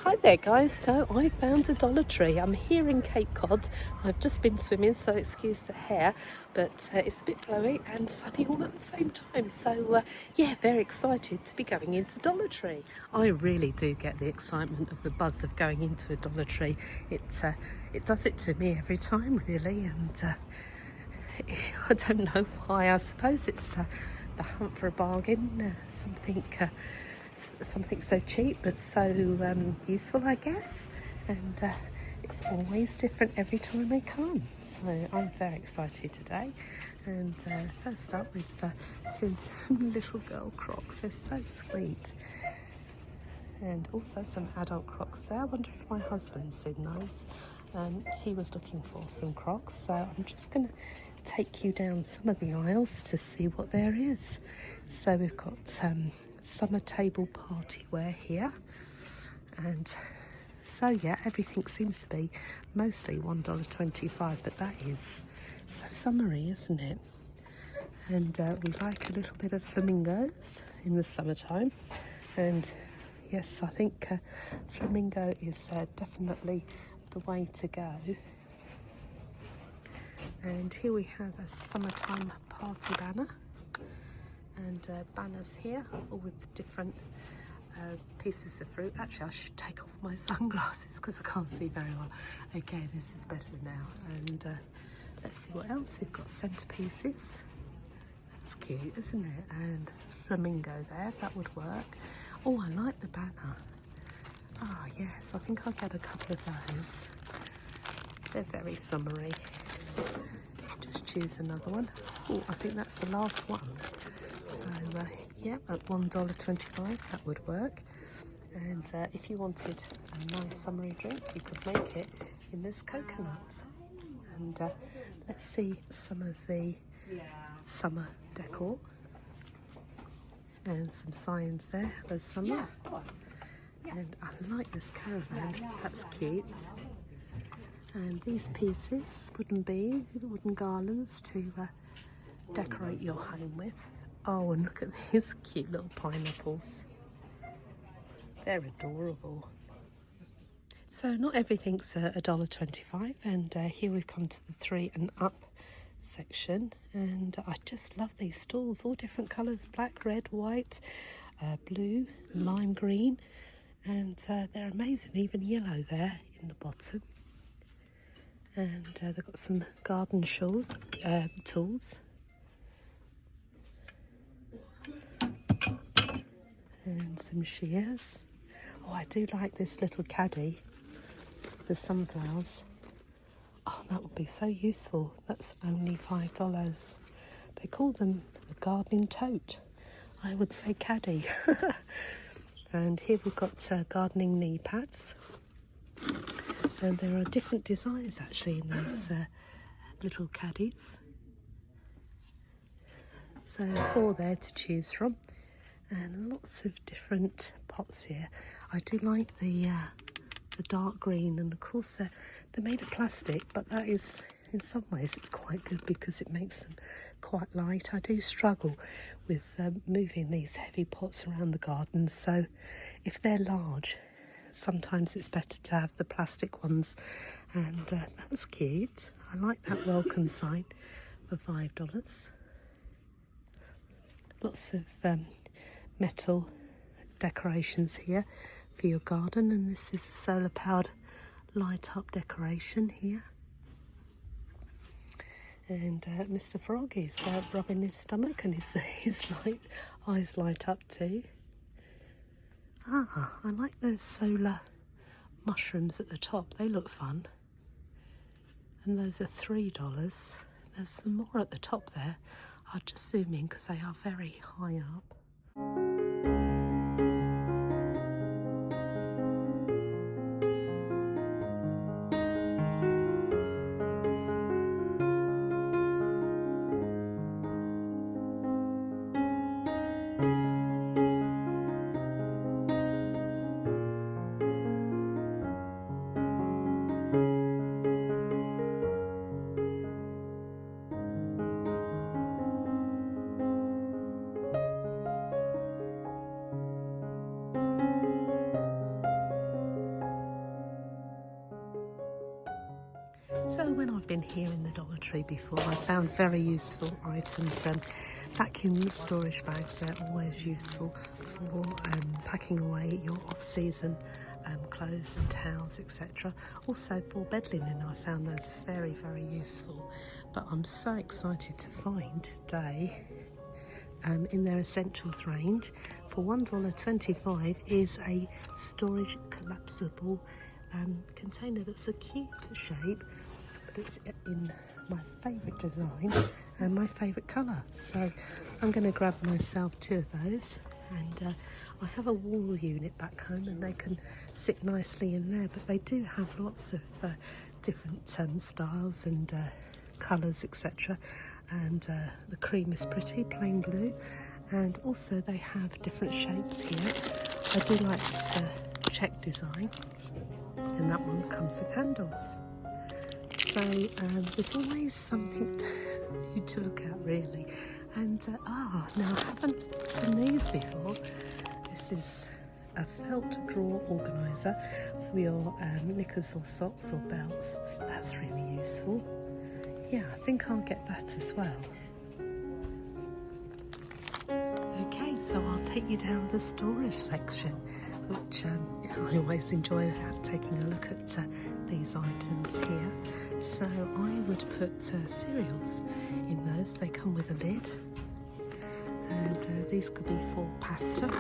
Hi there guys, so I found a Dollar Tree. I'm here in Cape Cod. I've just been swimming, so excuse the hair, but it's a bit blowy and sunny all at the same time. So yeah, very excited to be going into Dollar Tree. I really do get the excitement of the buzz of going into a Dollar Tree. It does it to me every time really, and I don't know why. I suppose it's the hunt for a bargain, something so cheap but so useful, I guess. And it's always different every time I come. So I'm very excited today. And first up, we've seen some little girl Crocs. They're so sweet. And also some adult Crocs there. I wonder if my husband's seen those. He was looking for some Crocs, so I'm just going to take you down some of the aisles to see what there is. So we've got summer table party wear here, and so yeah, everything seems to be mostly $1.25, but that is so summery, isn't it? And we like a little bit of flamingos in the summertime, and yes, I think flamingo is definitely the way to go. And here we have a summertime party banner, and banners here, all with different pieces of fruit. Actually, I should take off my sunglasses because I can't see very well. Okay, this is better now. And let's see what else. We've got centerpieces. That's cute, isn't it? And flamingo there, that would work. Oh, I like the banner. Ah, yes, I think I'll get a couple of those. They're very summery. Just choose another one. Oh, I think that's the last one. So, yeah, at $1.25, that would work. And if you wanted a nice summery drink, you could make it in this coconut. And let's see some of the summer decor. And some signs there, there's summer. Yeah, of course. Yeah. And I like this caravan, that's cute. And these pieces, wooden garlands to decorate your home with. Oh, and look at these cute little pineapples. They're adorable. So not everything's $1.25, and here we've come to the 3 and up section, and I just love these stalls, all different colours, black, red, white, blue, lime green, and they're amazing, even yellow there in the bottom. And they've got some garden tools. And some shears. Oh, I do like this little caddy, the sunflowers. Oh, that would be so useful. That's only $5. They call them a gardening tote. I would say caddy. And here we've got gardening knee pads. And there are different designs actually in those little caddies. So 4 there to choose from, and lots of different pots here. I do like the dark green, and of course they're made of plastic, but that is, in some ways it's quite good because it makes them quite light. I do struggle with moving these heavy pots around the garden, so if they're large, sometimes it's better to have the plastic ones. And that's cute. I like that welcome sign for $5. Lots of metal decorations here for your garden, and this is a solar powered light up decoration here. And Mr. Frog is rubbing his stomach, and his eyes light up too. Ah, I like those solar mushrooms at the top. They look fun. And those are $3. There's some more at the top there. I'll just zoom in because they are very high up. So when I've been here in the Dollar Tree before, I found very useful items. Vacuum storage bags, they're always useful for packing away your off-season clothes and towels, etc. Also for bed linen, I found those very, very useful. But I'm so excited to find today in their essentials range for $1.25 is a storage collapsible container that's a cube shape, but it's in my favourite design and my favourite colour. So I'm going to grab myself 2 of those, and I have a wall unit back home and they can sit nicely in there, but they do have lots of different styles and colours, etc. And the cream is pretty, plain blue, and also they have different shapes here. I do like this check design, and that one comes with handles. So there's always something new to look at, really. And now I haven't seen these before. This is a felt drawer organiser for your knickers or socks or belts. That's really useful. Yeah, I think I'll get that as well. Okay, so I'll take you down the storage section, which I always enjoy taking a look at these items here. So I would put cereals in those. They come with a lid, and these could be for pasta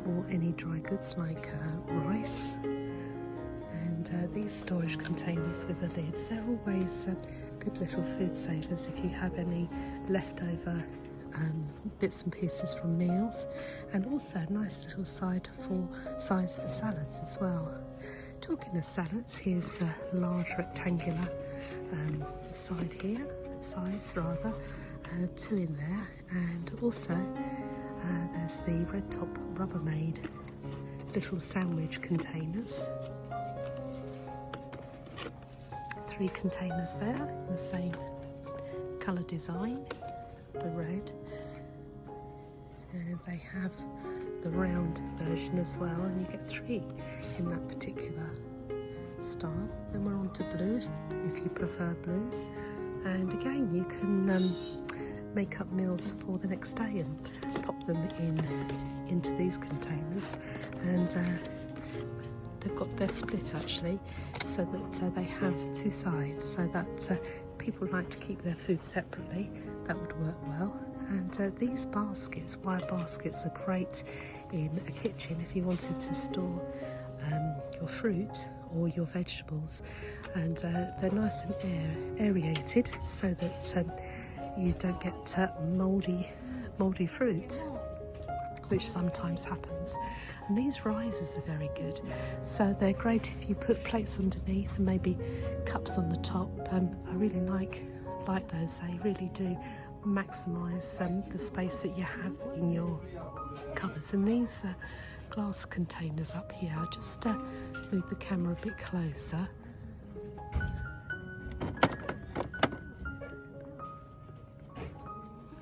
or any dry goods like rice. And these storage containers with the lids, they're always good little food savers if you have any leftover bits and pieces from meals, and also a nice little size for salads as well. Talking of salads, here's a large rectangular size here, 2 in there, and also there's the red top Rubbermaid little sandwich containers. 3 containers there in the same colour design, the red, and they have the round version as well, and you get 3 in that particular style. Then we're on to blue if you prefer blue, and again you can make up meals for the next day and pop them into these containers, and they're split actually, so that they have 2 sides, so that people like to keep their food separately. That would work well. And these baskets, wire baskets, are great in a kitchen if you wanted to store your fruit or your vegetables, and they're nice and aerated so that you don't get mouldy fruit, which sometimes happens. And these risers are very good, so they're great if you put plates underneath and maybe cups on the top. I really like those. They really do maximise the space that you have in your cupboards. And these glass containers up here, I'll just move the camera a bit closer.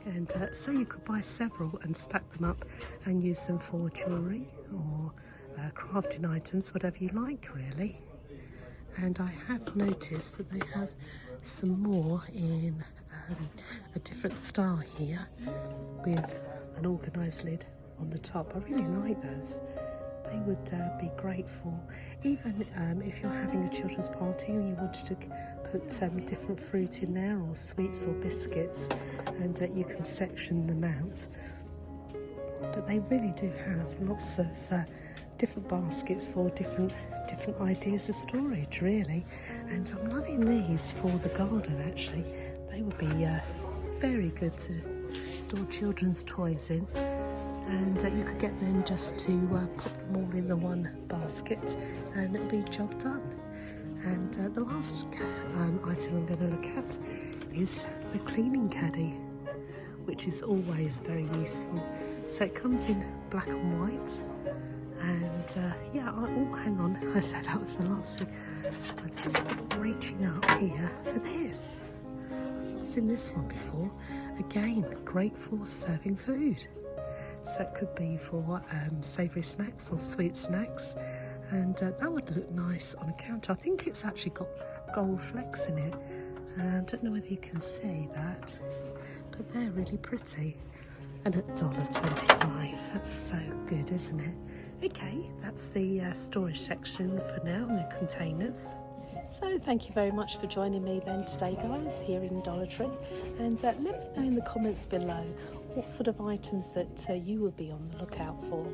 And so you could buy several and stack them up and use them for jewellery or crafting items, whatever you like really. And I have noticed that they have some more in a different style here with an organised lid on the top. I really like those. They would be great for even if you're having a children's party and you wanted to put different fruit in there, or sweets or biscuits, and you can section them out. But they really do have lots of different baskets for different ideas of storage really. And I'm loving these for the garden actually. They would be very good to store children's toys in. And you could get them just to pop them all in the one basket, and it'll be job done. And the last item I'm going to look at is the cleaning caddy, which is always very useful. So it comes in black and white, and hang on, I said that was the last thing. I'm just reaching up here for this. I've seen this one before. Again, great for serving food. So it could be for savoury snacks or sweet snacks, and that would look nice on a counter. I think it's actually got gold flecks in it. I don't know whether you can see that, but they're really pretty. And at $1.25, that's so good, isn't it? Okay, that's the storage section for now, and the containers. So thank you very much for joining me then today, guys, here in Dollar Tree. And let me know in the comments below what sort of items that you would be on the lookout for.